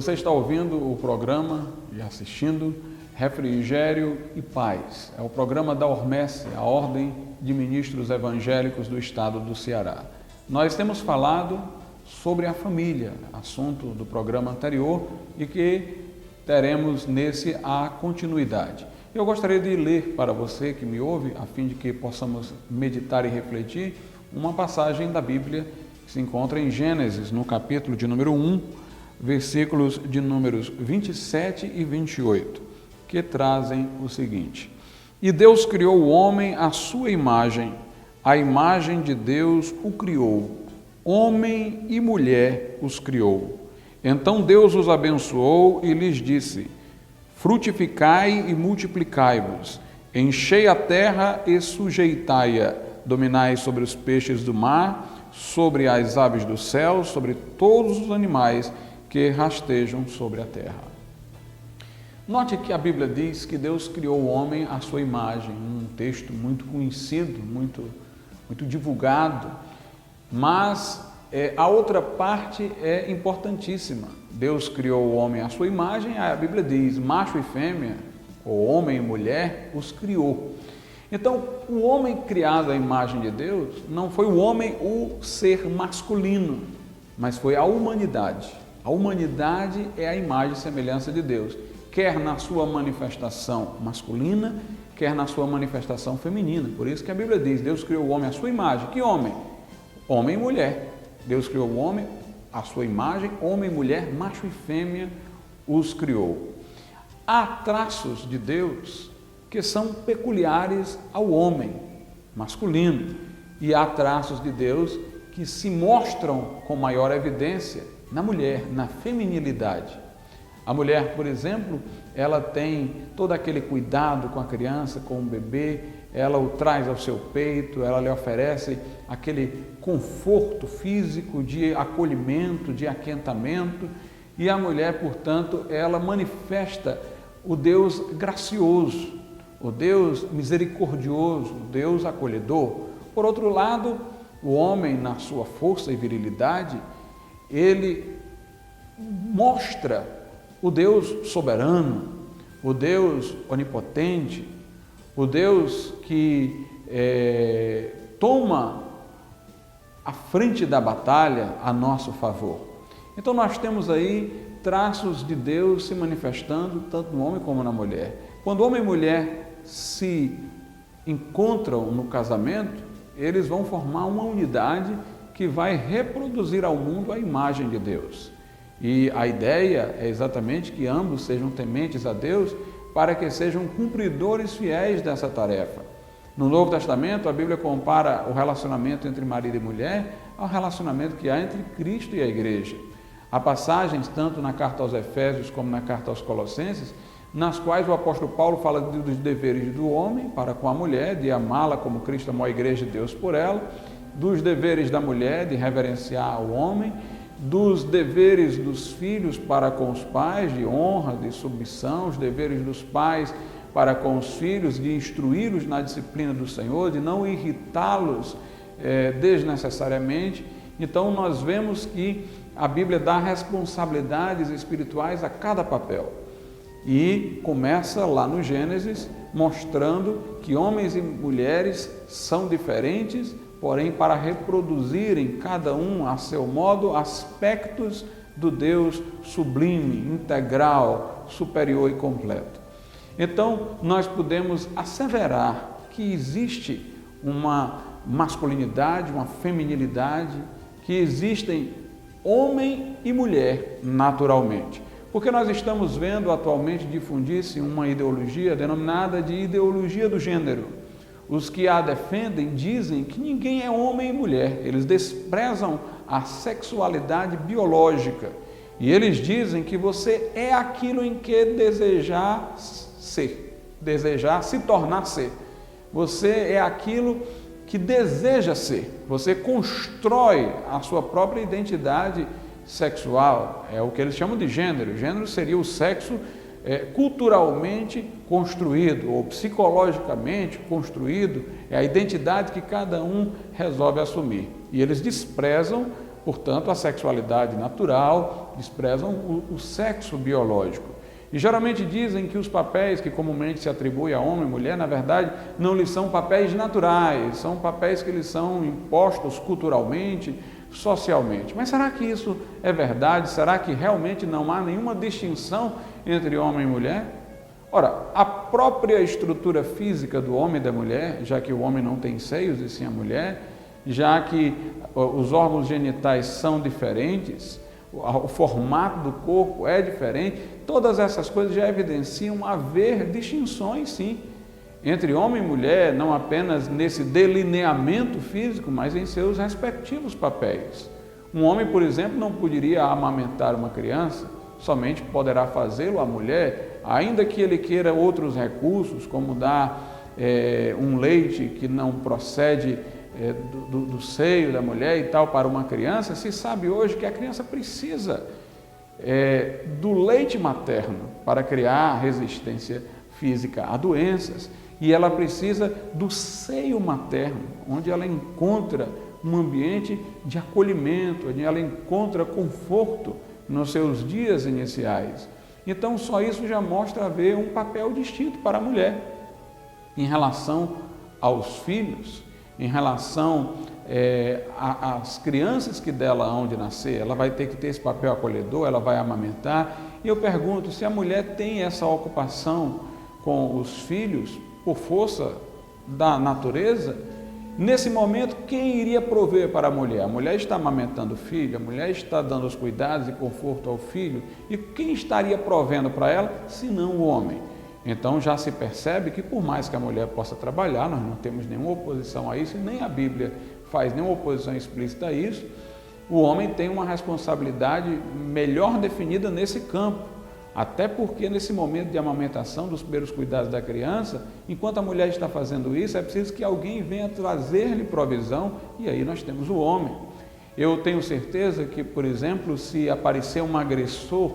Você está ouvindo o programa e assistindo Refrigério e Paz. É o programa da Ormesse, a Ordem de Ministros Evangélicos do Estado do Ceará. Nós temos falado sobre a família, assunto do programa anterior e que teremos nesse a continuidade. Eu gostaria de ler para você que me ouve, a fim de que possamos meditar e refletir, uma passagem da Bíblia que se encontra em Gênesis, no capítulo de número 1, versículos de números 27 e 28, que trazem o seguinte: E Deus criou o homem à sua imagem, a imagem de Deus o criou, homem e mulher os criou. Então Deus os abençoou e lhes disse: Frutificai e multiplicai-vos, enchei a terra e sujeitai-a, dominai sobre os peixes do mar, sobre as aves do céu, sobre todos os animais que rastejam sobre a terra. Note que a Bíblia diz que Deus criou o homem à sua imagem, um texto muito conhecido, muito divulgado, mas a outra parte é importantíssima. Deus criou o homem à sua imagem, a Bíblia diz, macho e fêmea, ou homem e mulher, os criou. Então, o homem criado à imagem de Deus não foi o homem o ser masculino, mas foi a humanidade. A humanidade é a imagem e semelhança de Deus, quer na sua manifestação masculina, quer na sua manifestação feminina. Por isso que a Bíblia diz, Deus criou o homem à sua imagem. Que homem? Homem e mulher. Deus criou o homem à sua imagem, homem e mulher, macho e fêmea os criou. Há traços de Deus que são peculiares ao homem masculino e há traços de Deus que se mostram com maior evidência na mulher, na feminilidade. A mulher, por exemplo, ela tem todo aquele cuidado com a criança, com o bebê, ela o traz ao seu peito, ela lhe oferece aquele conforto físico de acolhimento, de aquentamento, e a mulher, portanto, ela manifesta o Deus gracioso, o Deus misericordioso, o Deus acolhedor. Por outro lado, o homem, na sua força e virilidade, ele mostra o Deus soberano, o Deus onipotente, o Deus que toma a frente da batalha a nosso favor. Então nós temos aí traços de Deus se manifestando tanto no homem como na mulher. Quando homem e mulher se encontram no casamento, eles vão formar uma unidade que vai reproduzir ao mundo a imagem de Deus. E a ideia é exatamente que ambos sejam tementes a Deus para que sejam cumpridores fiéis dessa tarefa. No Novo Testamento, a Bíblia compara o relacionamento entre marido e mulher ao relacionamento que há entre Cristo e a Igreja. Há passagens, tanto na carta aos Efésios como na carta aos Colossenses, nas quais o apóstolo Paulo fala dos deveres do homem para com a mulher, de amá-la como Cristo amou a Igreja de Deus por ela, dos deveres da mulher, de reverenciar o homem, dos deveres dos filhos para com os pais, de honra, de submissão, os deveres dos pais para com os filhos, de instruí-los na disciplina do Senhor, de não irritá-los desnecessariamente. Então nós vemos que a Bíblia dá responsabilidades espirituais a cada papel. E começa lá no Gênesis, mostrando que homens e mulheres são diferentes, porém para reproduzirem cada um a seu modo aspectos do Deus sublime, integral, superior e completo. Então, nós podemos asseverar que existe uma masculinidade, uma feminilidade, que existem homem e mulher naturalmente. Porque nós estamos vendo atualmente difundir-se uma ideologia denominada de ideologia do gênero. Os que a defendem dizem que ninguém é homem e mulher, eles desprezam a sexualidade biológica e eles dizem que você é aquilo em que desejar se tornar ser. Você é aquilo que deseja ser, você constrói a sua própria identidade sexual, é o que eles chamam de gênero. Gênero seria o sexo culturalmente construído ou psicologicamente construído, é a identidade que cada um resolve assumir. E eles desprezam, portanto, a sexualidade natural, desprezam o sexo biológico. E geralmente dizem que os papéis que comumente se atribuem a homem e mulher, na verdade, não lhes são papéis naturais, são papéis que lhes são impostos culturalmente, socialmente. Mas será que isso é verdade? Será que realmente não há nenhuma distinção entre homem e mulher? Ora, a própria estrutura física do homem e da mulher, já que o homem não tem seios e sim a mulher, já que os órgãos genitais são diferentes, o formato do corpo é diferente, todas essas coisas já evidenciam haver distinções, sim, entre homem e mulher, não apenas nesse delineamento físico, mas em seus respectivos papéis. Um homem, por exemplo, não poderia amamentar uma criança, somente poderá fazê-lo a mulher, ainda que ele queira outros recursos, como dar um leite que não procede do seio da mulher e tal para uma criança. Se sabe hoje que a criança precisa do leite materno para criar resistência física a doenças, e ela precisa do seio materno, onde ela encontra um ambiente de acolhimento, onde ela encontra conforto nos seus dias iniciais. Então, só isso já mostra haver um papel distinto para a mulher em relação aos filhos, em relação às crianças que dela hão de nascer. Ela vai ter que ter esse papel acolhedor, ela vai amamentar. E eu pergunto, se a mulher tem essa ocupação com os filhos por força da natureza, nesse momento, quem iria prover para a mulher? A mulher está amamentando o filho, a mulher está dando os cuidados e conforto ao filho, e quem estaria provendo para ela, se não o homem? Então já se percebe que por mais que a mulher possa trabalhar, nós não temos nenhuma oposição a isso, e nem a Bíblia faz nenhuma oposição explícita a isso, o homem tem uma responsabilidade melhor definida nesse campo. Até porque nesse momento de amamentação, dos primeiros cuidados da criança, enquanto a mulher está fazendo isso, é preciso que alguém venha trazer-lhe provisão, e aí nós temos o homem. Eu tenho certeza que, por exemplo, se aparecer um agressor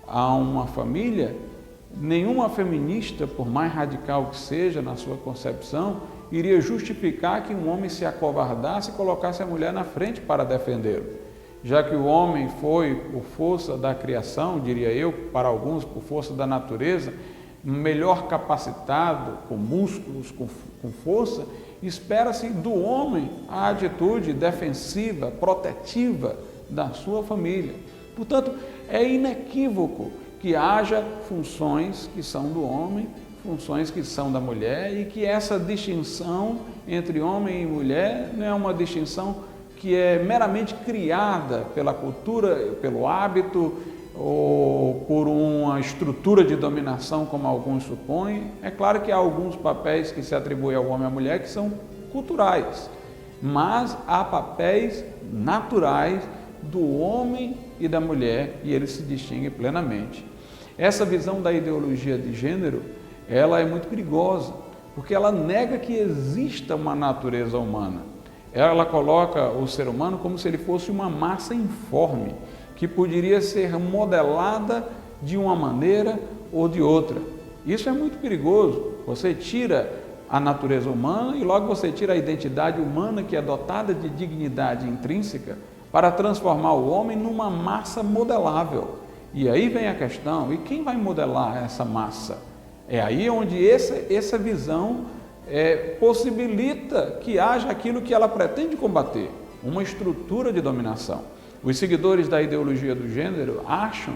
a uma família, nenhuma feminista, por mais radical que seja na sua concepção, iria justificar que um homem se acovardasse e colocasse a mulher na frente para defendê-lo. Já que o homem foi, por força da criação, diria eu, para alguns, por força da natureza, melhor capacitado, com músculos, com força, espera-se do homem a atitude defensiva, protetiva da sua família. Portanto, é inequívoco que haja funções que são do homem, funções que são da mulher, e que essa distinção entre homem e mulher não é uma distinção que é meramente criada pela cultura, pelo hábito ou por uma estrutura de dominação, como alguns supõem. É claro que há alguns papéis que se atribuem ao homem e à mulher que são culturais, mas há papéis naturais do homem e da mulher, e eles se distinguem plenamente. Essa visão da ideologia de gênero, ela é muito perigosa, porque ela nega que exista uma natureza humana. Ela coloca o ser humano como se ele fosse uma massa informe, que poderia ser modelada de uma maneira ou de outra. Isso é muito perigoso. Você tira a natureza humana e logo você tira a identidade humana, que é dotada de dignidade intrínseca, para transformar o homem numa massa modelável. E aí vem a questão, e quem vai modelar essa massa? É aí onde essa visão possibilita que haja aquilo que ela pretende combater, uma estrutura de dominação. Os seguidores da ideologia do gênero acham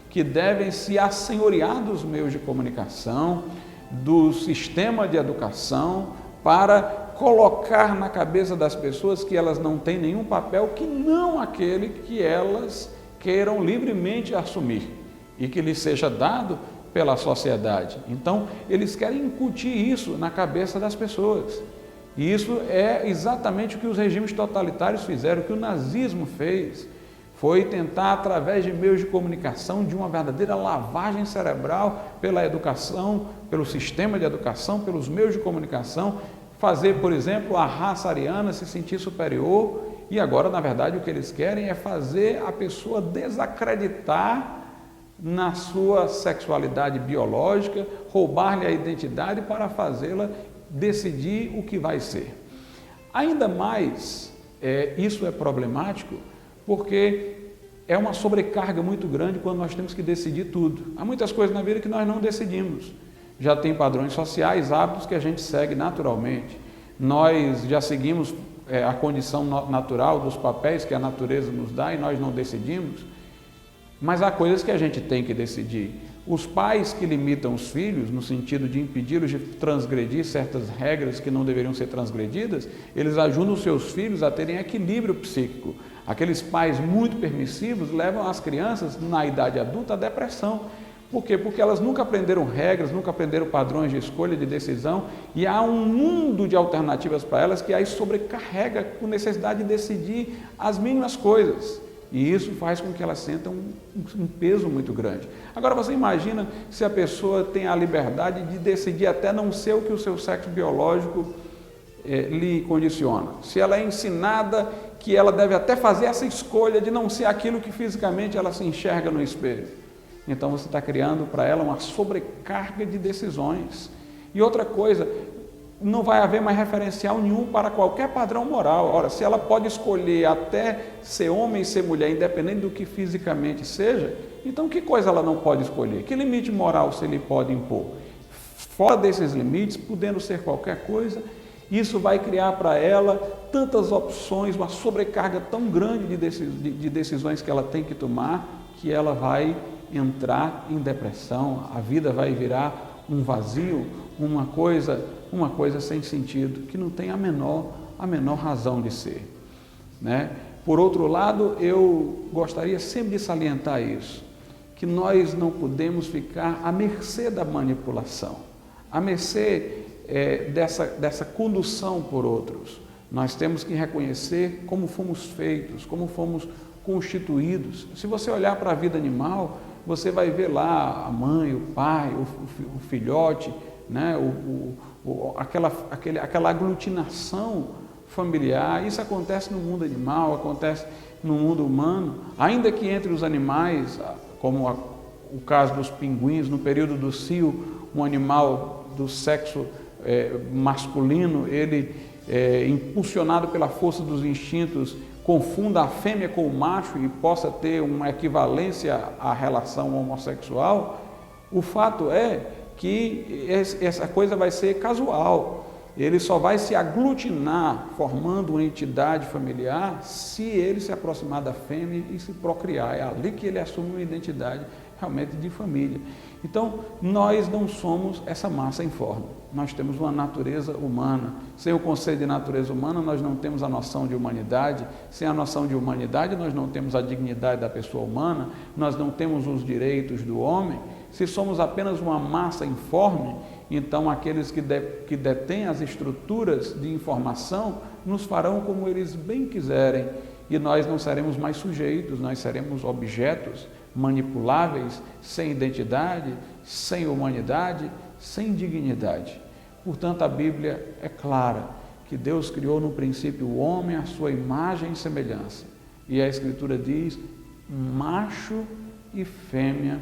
que devem se assenhorear dos meios de comunicação, do sistema de educação, para colocar na cabeça das pessoas que elas não têm nenhum papel que não aquele que elas queiram livremente assumir e que lhes seja dado pela sociedade. Então, eles querem incutir isso na cabeça das pessoas. E isso é exatamente o que os regimes totalitários fizeram, o que o nazismo fez. Foi tentar, através de meios de comunicação, de uma verdadeira lavagem cerebral pela educação, pelo sistema de educação, pelos meios de comunicação, fazer, por exemplo, a raça ariana se sentir superior. E agora, na verdade, o que eles querem é fazer a pessoa desacreditar na sua sexualidade biológica, roubar-lhe a identidade para fazê-la decidir o que vai ser. Ainda mais, isso é problemático, porque é uma sobrecarga muito grande quando nós temos que decidir tudo. Há muitas coisas na vida que nós não decidimos. Já tem padrões sociais, hábitos que a gente segue naturalmente. Nós já seguimos a condição natural dos papéis que a natureza nos dá e nós não decidimos. Mas há coisas que a gente tem que decidir. Os pais que limitam os filhos, no sentido de impedi-los de transgredir certas regras que não deveriam ser transgredidas, eles ajudam os seus filhos a terem equilíbrio psíquico. Aqueles pais muito permissivos levam as crianças, na idade adulta, à depressão. Por quê? Porque elas nunca aprenderam regras, nunca aprenderam padrões de escolha, de decisão, e há um mundo de alternativas para elas que as sobrecarrega com necessidade de decidir as mínimas coisas. E isso faz com que elas sintam um peso muito grande. Agora você imagina se a pessoa tem a liberdade de decidir até não ser o que o seu sexo biológico lhe condiciona. Se ela é ensinada que ela deve até fazer essa escolha de não ser aquilo que fisicamente ela se enxerga no espelho. Então você está criando para ela uma sobrecarga de decisões. E outra coisa, não vai haver mais referencial nenhum para qualquer padrão moral. Ora, se ela pode escolher até ser homem e ser mulher, independente do que fisicamente seja, então que coisa ela não pode escolher? Que limite moral se ele pode impor? Fora desses limites, podendo ser qualquer coisa, isso vai criar para ela tantas opções, uma sobrecarga tão grande de decisões que ela tem que tomar, que ela vai entrar em depressão, a vida vai virar um vazio, uma coisa sem sentido, que não tem a menor razão de ser, né? Por outro lado, eu gostaria sempre de salientar isso, que nós não podemos ficar à mercê da manipulação, à mercê dessa condução por outros. Nós temos que reconhecer como fomos feitos, como fomos constituídos. Se você olhar para a vida animal, você vai ver lá a mãe, o pai, o filhote, né? Aquela aglutinação familiar. Isso acontece no mundo animal, acontece no mundo humano, ainda que entre os animais, como o caso dos pinguins, no período do cio, um animal do sexo masculino, ele, impulsionado pela força dos instintos, confunda a fêmea com o macho e possa ter uma equivalência à relação homossexual, o fato é que essa coisa vai ser casual. Ele só vai se aglutinar, formando uma entidade familiar, se ele se aproximar da fêmea e se procriar. É ali que ele assume uma identidade realmente de família. Então, nós não somos essa massa informe. Nós temos uma natureza humana. Sem o conceito de natureza humana, nós não temos a noção de humanidade. Sem a noção de humanidade, nós não temos a dignidade da pessoa humana, nós não temos os direitos do homem. Se somos apenas uma massa informe, então aqueles que detêm as estruturas de informação nos farão como eles bem quiserem e nós não seremos mais sujeitos, nós seremos objetos manipuláveis, sem identidade, sem humanidade, sem dignidade. Portanto, a Bíblia é clara que Deus criou no princípio o homem à sua imagem e semelhança. E a Escritura diz, macho e fêmea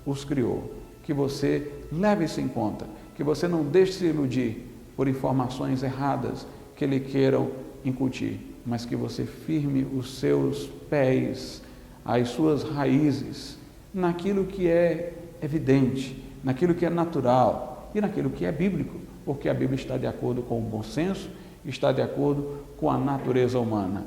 os criou. Que você leve isso em conta, que você não deixe se iludir por informações erradas que lhe queiram incutir, mas que você firme os seus pés, as suas raízes, naquilo que é evidente, naquilo que é natural e naquilo que é bíblico, porque a Bíblia está de acordo com o bom senso, está de acordo com a natureza humana.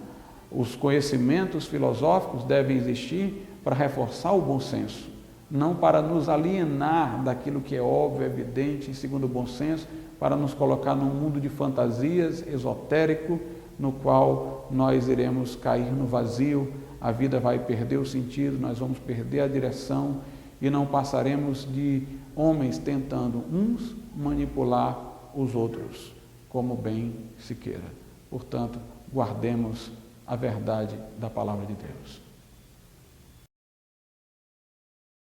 Os conhecimentos filosóficos devem existir para reforçar o bom senso, não para nos alienar daquilo que é óbvio, evidente e segundo o bom senso, para nos colocar num mundo de fantasias esotérico, no qual nós iremos cair no vazio, a vida vai perder o sentido, nós vamos perder a direção e não passaremos de homens tentando uns manipular os outros, como bem se queira. Portanto, guardemos a verdade da palavra de Deus.